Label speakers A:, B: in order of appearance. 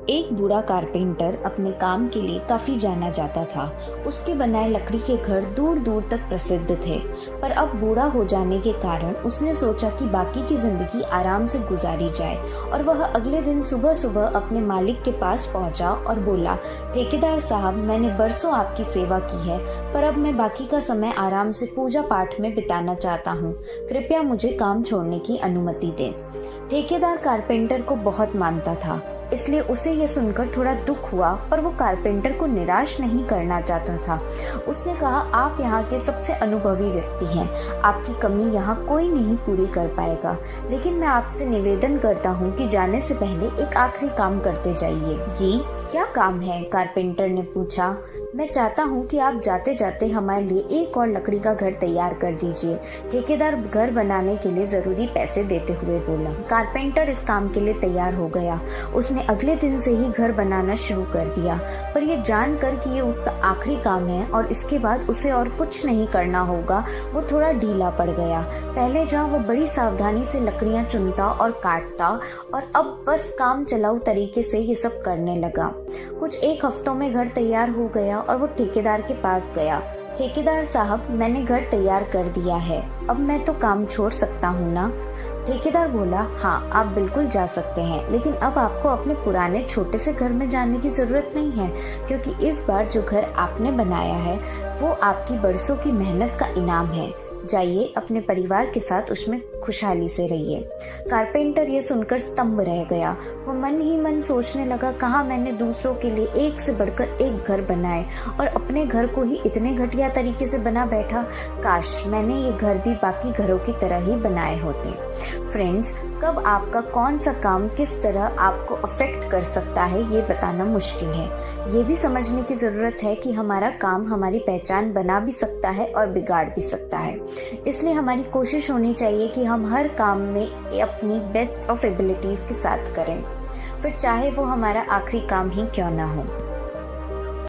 A: एक बूढ़ा कारपेंटर अपने काम के लिए काफी जाना जाता था। उसके बनाए लकड़ी के घर दूर दूर तक प्रसिद्ध थे। पर अब बूढ़ा हो जाने के कारण उसने सोचा कि बाकी की जिंदगी आराम से गुजारी जाए और वह अगले दिन सुबह सुबह अपने मालिक के पास पहुंचा और बोला, ठेकेदार साहब, मैंने बरसों आपकी सेवा की है, पर अब मैं बाकी का समय आराम से पूजा पाठ में बिताना चाहता हूँ। कृपया मुझे काम छोड़ने की अनुमति दें। ठेकेदार कारपेंटर को बहुत मानता था, इसलिए उसे यह सुनकर थोड़ा दुख हुआ, पर वो कारपेंटर को निराश नहीं करना चाहता था। उसने कहा, आप यहाँ के सबसे अनुभवी व्यक्ति हैं, आपकी कमी यहाँ कोई नहीं पूरी कर पाएगा, लेकिन मैं आपसे निवेदन करता हूँ कि जाने से पहले एक आखिरी काम करते जाइए। जी, क्या काम है? कारपेंटर ने पूछा। मैं चाहता हूँ कि आप जाते जाते हमारे लिए एक और लकड़ी का घर तैयार कर दीजिए। ठेकेदार घर बनाने के लिए जरूरी पैसे देते हुए बोला। कारपेंटर इस काम के लिए तैयार हो गया। उसने अगले दिन से ही घर बनाना शुरू कर दिया, पर यह जानकर कि ये उसका आखिरी काम है और इसके बाद उसे और कुछ नहीं करना होगा, वो थोड़ा ढीला पड़ गया। पहले जहाँ वो बड़ी सावधानी से लकड़ियाँ चुनता और काटता, और अब बस काम चलाऊ तरीके से ये सब करने लगा। कुछ एक हफ्तों में घर तैयार हो गया और वो ठेकेदार के पास गया। ठेकेदार साहब, मैंने घर तैयार कर दिया है, अब मैं तो काम छोड़ सकता हूँ ना? ठेकेदार बोला, हाँ, आप बिल्कुल जा सकते हैं, लेकिन अब आपको अपने पुराने छोटे से घर में जाने की जरूरत नहीं है, क्योंकि इस बार जो घर आपने बनाया है वो आपकी बरसों की मेहनत का इनाम है। जाइए, अपने परिवार के साथ उसमें खुशहाली से रहिए। कारपेंटर ये सुनकर स्तंभ रह गया। वो मन ही मन सोचने लगा, कहाँ मैंने दूसरों के लिए एक से बढ़कर एक घर बनाए और अपने घर को ही इतने घटिया तरीके से बना बैठा। काश मैंने ये घर भी बाकी घरों की तरह ही बनाए होते। फ्रेंड्स, कब आपका कौन सा काम किस तरह आपको अफेक्ट कर सकता है ये बताना मुश्किल है। ये भी समझने की जरूरत है कि हमारा काम हमारी पहचान बना भी सकता है और बिगाड़ भी सकता है। इसलिए हमारी कोशिश होनी चाहिए कि हम हर काम में अपनी बेस्ट ऑफ एबिलिटीज के साथ करें, फिर चाहे वो हमारा आखिरी काम ही क्यों ना हो।